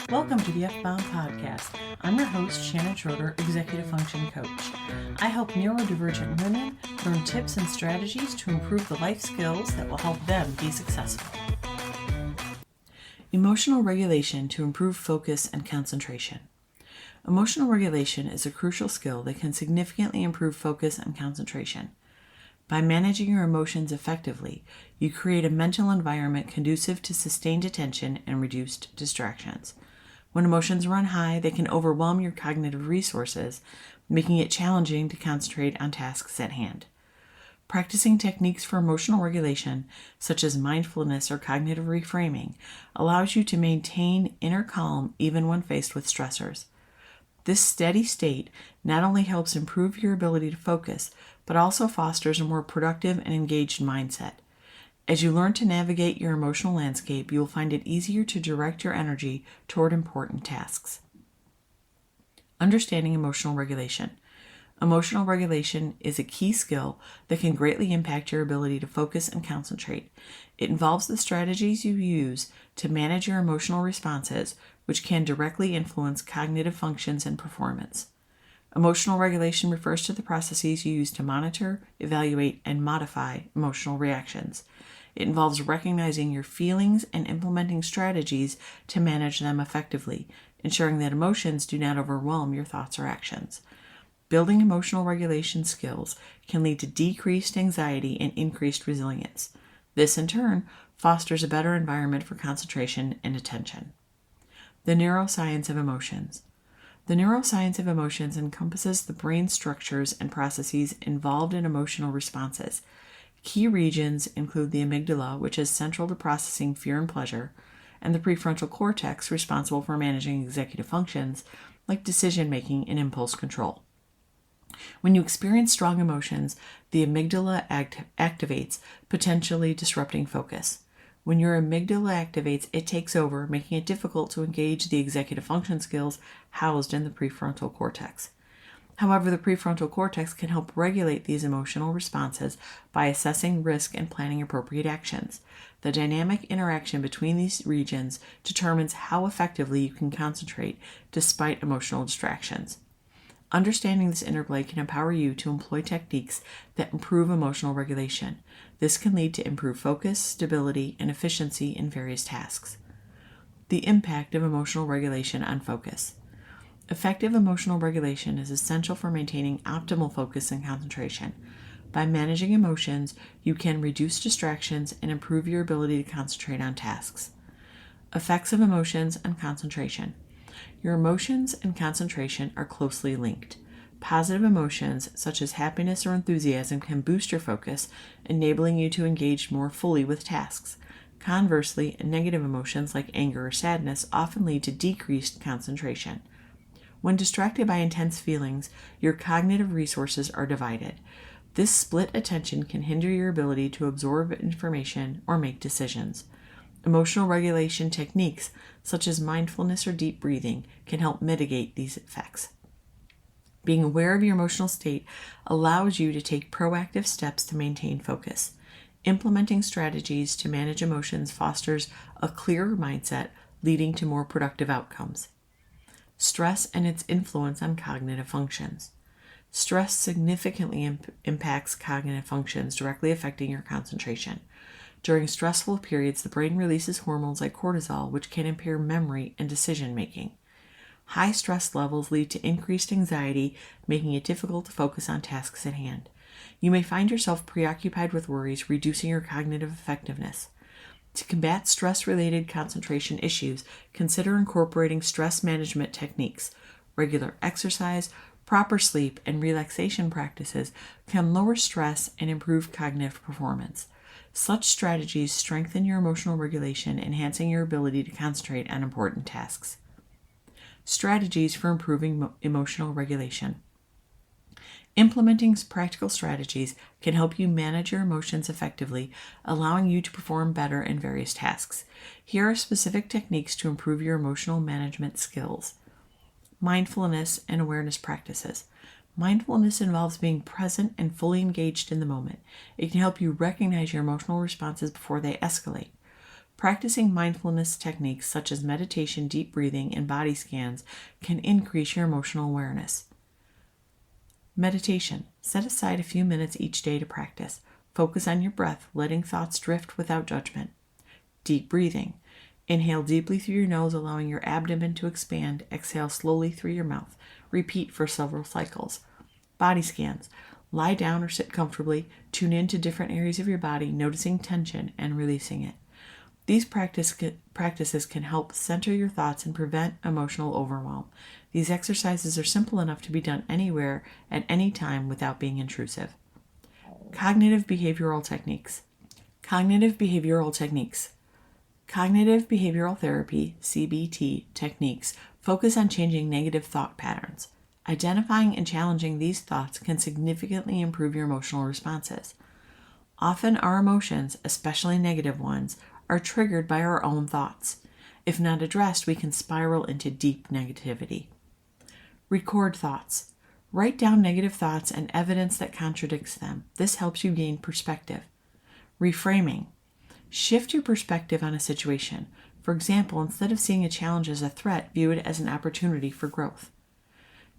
Welcome to the F-Bound Podcast. I'm your host, Shannon Schroeder, Executive Function Coach. I help neurodivergent women learn tips and strategies to improve the life skills that will help them be successful. Emotional regulation to improve focus and concentration. Emotional regulation is a crucial skill that can significantly improve focus and concentration. By managing your emotions effectively, you create a mental environment conducive to sustained attention and reduced distractions. When emotions run high, they can overwhelm your cognitive resources, making it challenging to concentrate on tasks at hand. Practicing techniques for emotional regulation, such as mindfulness or cognitive reframing, allows you to maintain inner calm even when faced with stressors. This steady state not only helps improve your ability to focus, but also fosters a more productive and engaged mindset. As you learn to navigate your emotional landscape, you will find it easier to direct your energy toward important tasks. Understanding emotional regulation. Emotional regulation is a key skill that can greatly impact your ability to focus and concentrate. It involves the strategies you use to manage your emotional responses, which can directly influence cognitive functions and performance. Emotional regulation refers to the processes you use to monitor, evaluate, and modify emotional reactions. It involves recognizing your feelings and implementing strategies to manage them effectively, ensuring that emotions do not overwhelm your thoughts or actions. Building emotional regulation skills can lead to decreased anxiety and increased resilience. This, in turn, fosters a better environment for concentration and attention. The neuroscience of emotions. The neuroscience of emotions encompasses the brain structures and processes involved in emotional responses. Key regions include the amygdala, which is central to processing fear and pleasure, and the prefrontal cortex, responsible for managing executive functions like decision-making and impulse control. When you experience strong emotions, the amygdala activates, potentially disrupting focus. When your amygdala activates, it takes over, making it difficult to engage the executive function skills housed in the prefrontal cortex. However, the prefrontal cortex can help regulate these emotional responses by assessing risk and planning appropriate actions. The dynamic interaction between these regions determines how effectively you can concentrate despite emotional distractions. Understanding this interplay can empower you to employ techniques that improve emotional regulation. This can lead to improved focus, stability, and efficiency in various tasks. The impact of emotional regulation on focus. Effective emotional regulation is essential for maintaining optimal focus and concentration. By managing emotions, you can reduce distractions and improve your ability to concentrate on tasks. Effects of emotions and concentration. Your emotions and concentration are closely linked. Positive emotions, such as happiness or enthusiasm, can boost your focus, enabling you to engage more fully with tasks. Conversely, negative emotions like anger or sadness often lead to decreased concentration. When distracted by intense feelings, your cognitive resources are divided. This split attention can hinder your ability to absorb information or make decisions. Emotional regulation techniques, such as mindfulness or deep breathing, can help mitigate these effects. Being aware of your emotional state allows you to take proactive steps to maintain focus. Implementing strategies to manage emotions fosters a clearer mindset, leading to more productive outcomes. Stress and its influence on cognitive functions. Stress significantly impacts cognitive functions, directly affecting your concentration. During stressful periods, the brain releases hormones like cortisol, which can impair memory and decision-making. High stress levels lead to increased anxiety, making it difficult to focus on tasks at hand. You may find yourself preoccupied with worries, reducing your cognitive effectiveness. To combat stress-related concentration issues, consider incorporating stress management techniques. Regular exercise, proper sleep, and relaxation practices can lower stress and improve cognitive performance. Such strategies strengthen your emotional regulation, enhancing your ability to concentrate on important tasks. Strategies for improving emotional regulation. Implementing practical strategies can help you manage your emotions effectively, allowing you to perform better in various tasks. Here are specific techniques to improve your emotional management skills. Mindfulness and awareness practices. Mindfulness involves being present and fully engaged in the moment. It can help you recognize your emotional responses before they escalate. Practicing mindfulness techniques such as meditation, deep breathing, and body scans can increase your emotional awareness. Meditation. Set aside a few minutes each day to practice. Focus on your breath, letting thoughts drift without judgment. Deep breathing. Inhale deeply through your nose, allowing your abdomen to expand. Exhale slowly through your mouth. Repeat for several cycles. Body scans. Lie down or sit comfortably. Tune into different areas of your body, noticing tension and releasing it. These practices can help center your thoughts and prevent emotional overwhelm. These exercises are simple enough to be done anywhere at any time without being intrusive. Cognitive behavioral techniques. Cognitive behavioral therapy, CBT, techniques focus on changing negative thought patterns. Identifying and challenging these thoughts can significantly improve your emotional responses. Often our emotions, especially negative ones, are triggered by our own thoughts. If not addressed, we can spiral into deep negativity. Record thoughts. Write down negative thoughts and evidence that contradicts them. This helps you gain perspective. Reframing. Shift your perspective on a situation. For example, instead of seeing a challenge as a threat, view it as an opportunity for growth.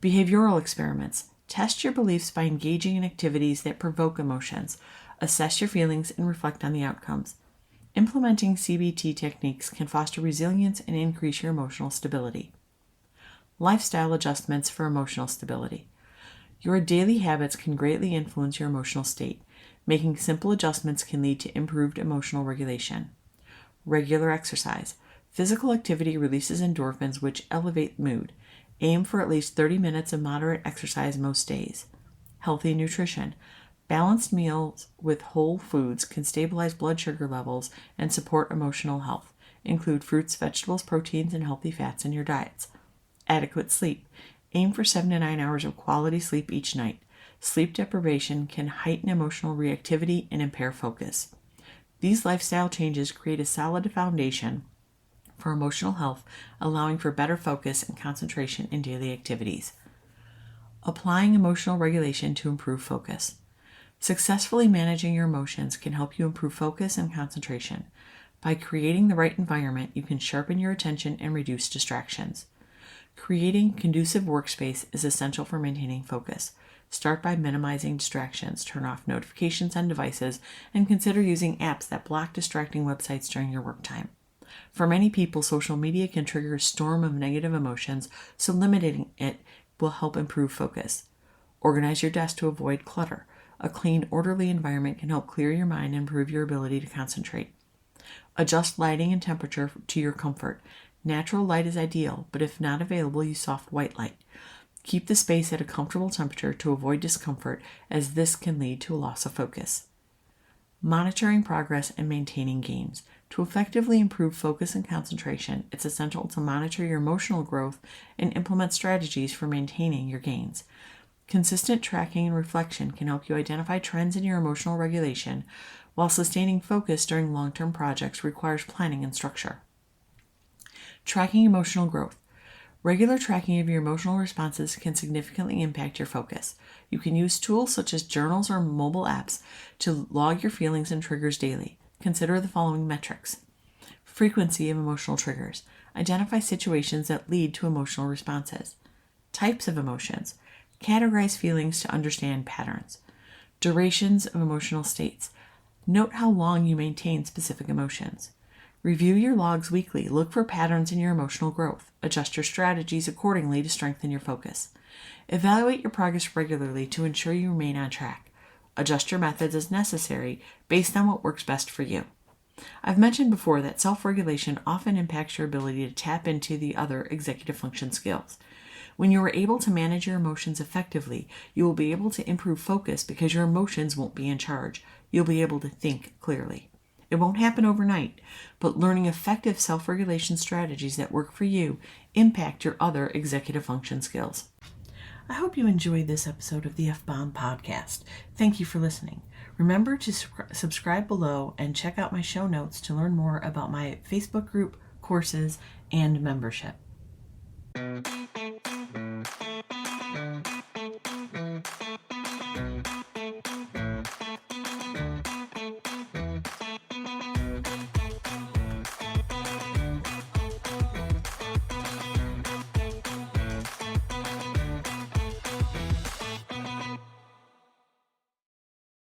Behavioral experiments. Test your beliefs by engaging in activities that provoke emotions. Assess your feelings and reflect on the outcomes. Implementing CBT techniques can foster resilience and increase your emotional stability. Lifestyle adjustments for emotional stability. Your daily habits can greatly influence your emotional state. Making simple adjustments can lead to improved emotional regulation. Regular exercise. Physical activity releases endorphins, which elevate mood. Aim for at least 30 minutes of moderate exercise most days. Healthy nutrition. Balanced meals with whole foods can stabilize blood sugar levels and support emotional health. Include fruits, vegetables, proteins, and healthy fats in your diets. Adequate sleep. Aim for 7 to 9 hours of quality sleep each night. Sleep deprivation can heighten emotional reactivity and impair focus. These lifestyle changes create a solid foundation for emotional health, allowing for better focus and concentration in daily activities. Applying emotional regulation to improve focus. Successfully managing your emotions can help you improve focus and concentration. By creating the right environment, you can sharpen your attention and reduce distractions. Creating conducive workspace is essential for maintaining focus. Start by minimizing distractions, turn off notifications on devices, and consider using apps that block distracting websites during your work time. For many people, social media can trigger a storm of negative emotions, so limiting it will help improve focus. Organize your desk to avoid clutter. A clean, orderly environment can help clear your mind and improve your ability to concentrate. Adjust lighting and temperature to your comfort. Natural light is ideal, but if not available, use soft white light. Keep the space at a comfortable temperature to avoid discomfort, as this can lead to a loss of focus. Monitoring progress and maintaining gains. To effectively improve focus and concentration, it's essential to monitor your emotional growth and implement strategies for maintaining your gains. Consistent tracking and reflection can help you identify trends in your emotional regulation, while sustaining focus during long-term projects requires planning and structure. Tracking emotional growth. Regular tracking of your emotional responses can significantly impact your focus. You can use tools such as journals or mobile apps to log your feelings and triggers daily. Consider the following metrics. Frequency of emotional triggers. Identify situations that lead to emotional responses. Types of emotions. Categorize feelings to understand patterns. Durations of emotional states. Note how long you maintain specific emotions. Review your logs weekly. Look for patterns in your emotional growth. Adjust your strategies accordingly to strengthen your focus. Evaluate your progress regularly to ensure you remain on track. Adjust your methods as necessary based on what works best for you. I've mentioned before that self-regulation often impacts your ability to tap into the other executive function skills. When you are able to manage your emotions effectively, you will be able to improve focus because your emotions won't be in charge. You'll be able to think clearly. It won't happen overnight, but learning effective self-regulation strategies that work for you impact your other executive function skills. I hope you enjoyed this episode of the F-Bomb podcast. Thank you for listening. Remember to subscribe below and check out my show notes to learn more about my Facebook group, courses, and membership.